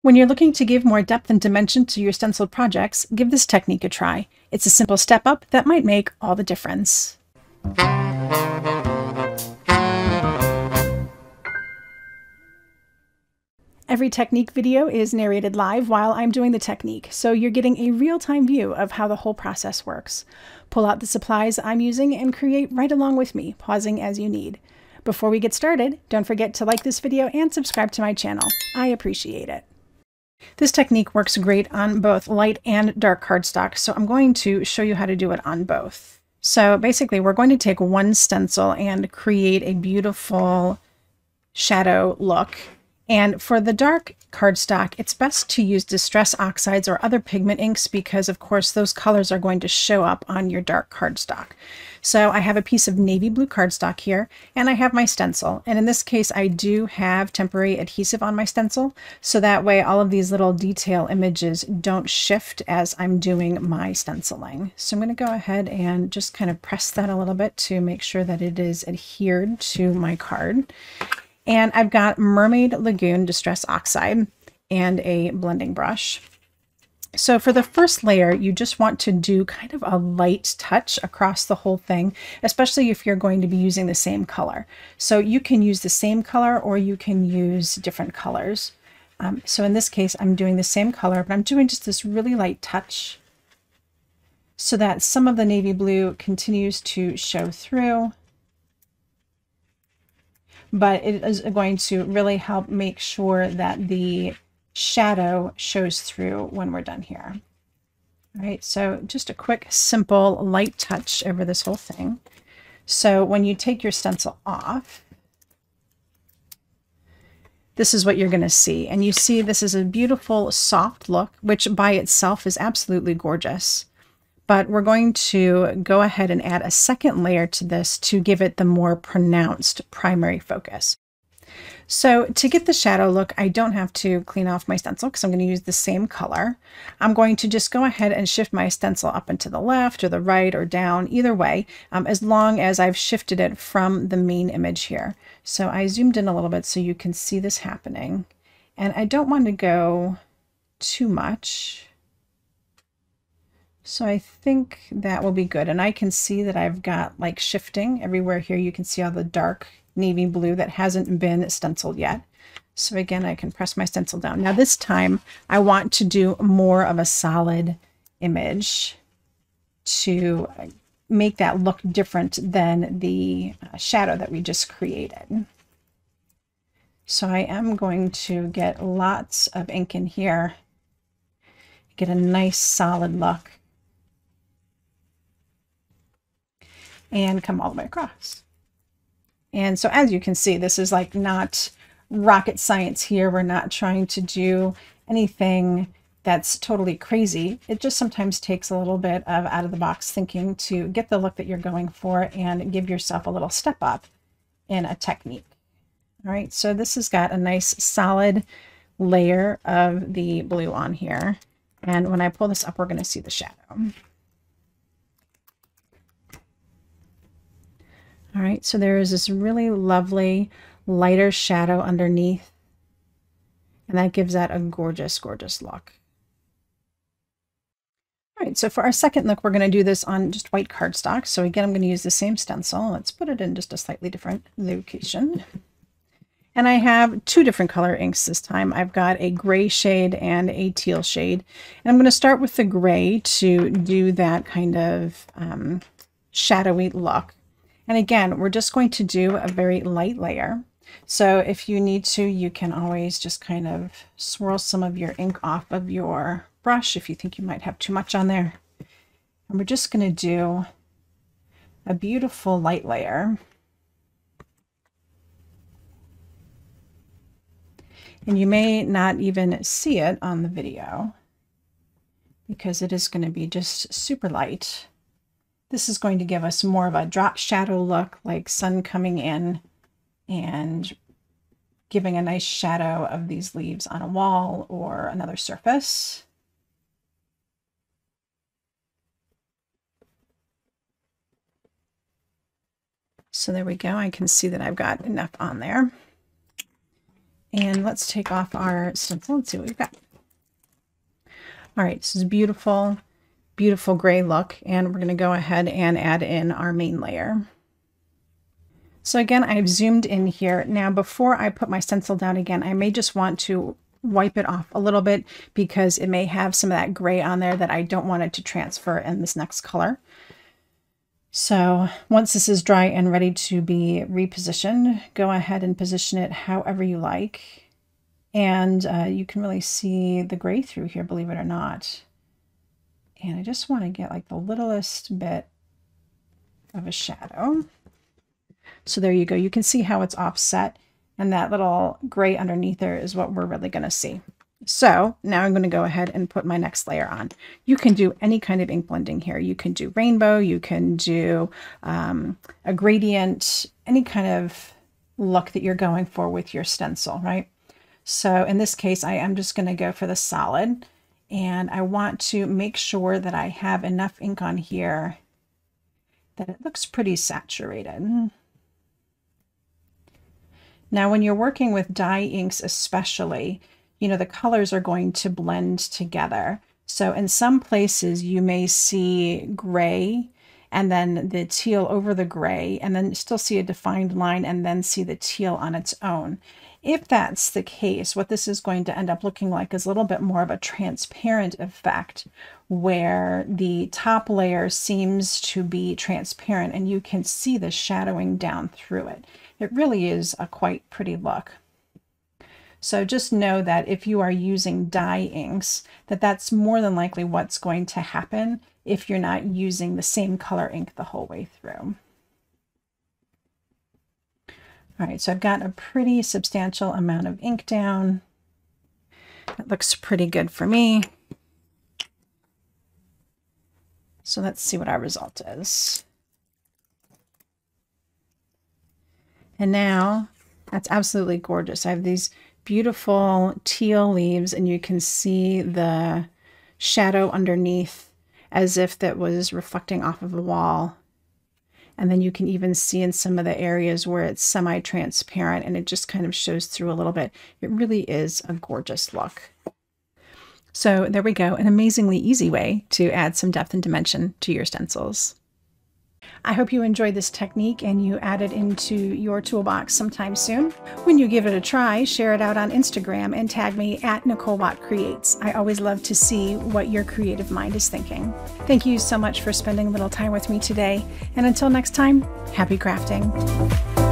When you're looking to give more depth and dimension to your stencil projects, give this technique a try. It's a simple step up that might make all the difference. Every technique video is narrated live while I'm doing the technique, so you're getting a real-time view of how the whole process works. Pull out the supplies I'm using and create right along with me, pausing as you need. Before we get started, don't forget to like this video and subscribe to my channel. I appreciate it. This technique works great on both light and dark cardstock, so I'm going to show you how to do it on both. So basically, we're going to take one stencil and create a beautiful shadow look. And for the dark cardstock, it's best to use Distress Oxides or other pigment inks because, of course, those colors are going to show up on your dark cardstock. So I have a piece of navy blue cardstock here, and I have my stencil. And in this case, I do have temporary adhesive on my stencil, so that way all of these little detail images don't shift as I'm doing my stenciling. So I'm going to go ahead and just kind of press that a little bit to make sure that it is adhered to my card. And I've got Mermaid Lagoon Distress Oxide and a blending brush. So for the first layer, you just want to do kind of a light touch across the whole thing, especially if you're going to be using the same color. So you can use the same color or you can use different colors. So in this case, I'm doing the same color, but I'm doing just this really light touch so that some of the navy blue continues to show through. But it is going to really help make sure that the shadow shows through when we're done here. All right, so just a quick, simple, light touch over this whole thing. So when you take your stencil off, this is what you're going to see. And you see this is a beautiful, soft look, which by itself is absolutely gorgeous. But we're going to go ahead and add a second layer to this to give it the more pronounced primary focus. So to get the shadow look, I don't have to clean off my stencil because I'm going to use the same color. I'm going to just go ahead and shift my stencil up and to the left or the right or down, either way, as long as I've shifted it from the main image here. So I zoomed in a little bit so you can see this happening. And I don't want to go too much. So I think that will be good. And I can see that I've got like shifting everywhere here. You can see all the dark navy blue that hasn't been stenciled yet. So again, I can press my stencil down. Now this time I want to do more of a solid image to make that look different than the shadow that we just created. So I am going to get lots of ink in here, get a nice solid look, and come all the way across. And so as you can see, this is like not rocket science here. We're not trying to do anything that's totally crazy. It just sometimes takes a little bit of out of the box thinking to get the look that you're going for and give yourself a little step up in a technique. All right, so this has got a nice solid layer of the blue on here. And when I pull this up, we're going to see the shadow. All right, so there is this really lovely lighter shadow underneath, and that gives that a gorgeous, gorgeous look. All right, so for our second look, we're going to do this on just white cardstock. So again, I'm going to use the same stencil. Let's put it in just a slightly different location. And I have two different color inks this time. I've got a gray shade and a teal shade. And I'm going to start with the gray to do that kind of shadowy look. And again, we're just going to do a very light layer. So if you need to, you can always just kind of swirl some of your ink off of your brush if you think you might have too much on there. And we're just going to do a beautiful light layer. And you may not even see it on the video because it is going to be just super light. This is going to give us more of a drop shadow look, like sun coming in and giving a nice shadow of these leaves on a wall or another surface. So there we go. I can see that I've got enough on there. And let's take off our stencil and see what we've got. All right, this is beautiful, beautiful gray look, and we're going to go ahead and add in our main layer. So again, I've zoomed in here. Now, before I put my stencil down again, I may just want to wipe it off a little bit because it may have some of that gray on there that I don't want it to transfer in this next color. So once this is dry and ready to be repositioned, go ahead and position it however you like. And you can really see the gray through here, believe it or not. And I just want to get like the littlest bit of a shadow. So there you go. You can see how it's offset, and that little gray underneath there is what we're really going to see. So now I'm going to go ahead and put my next layer on. You can do any kind of ink blending here. You can do rainbow, you can do a gradient, any kind of look that you're going for with your stencil, right? So in this case, I am just going to go for the solid, and I want to make sure that I have enough ink on here that it looks pretty saturated. Now, when you're working with dye inks especially, you know, the colors are going to blend together. So in some places you may see gray and then the teal over the gray, and then still see a defined line and then see the teal on its own. If that's the case, what this is going to end up looking like is a little bit more of a transparent effect, where the top layer seems to be transparent and you can see the shadowing down through it. It really is a quite pretty look. So just know that if you are using dye inks, that's more than likely what's going to happen if you're not using the same color ink the whole way through. All right, so I've got a pretty substantial amount of ink down. That looks pretty good for me. So let's see what our result is. And now that's absolutely gorgeous. I have these beautiful teal leaves, and you can see the shadow underneath as if that was reflecting off of the wall. And then you can even see in some of the areas where it's semi-transparent and it just kind of shows through a little bit. It really is a gorgeous look. So there we go, an amazingly easy way to add some depth and dimension to your stencils. I hope you enjoyed this technique and you add it into your toolbox sometime soon. When you give it a try, share it out on Instagram and tag me at Nicole Creates. I always love to see what your creative mind is thinking. Thank you so much for spending a little time with me today. And until next time, happy crafting.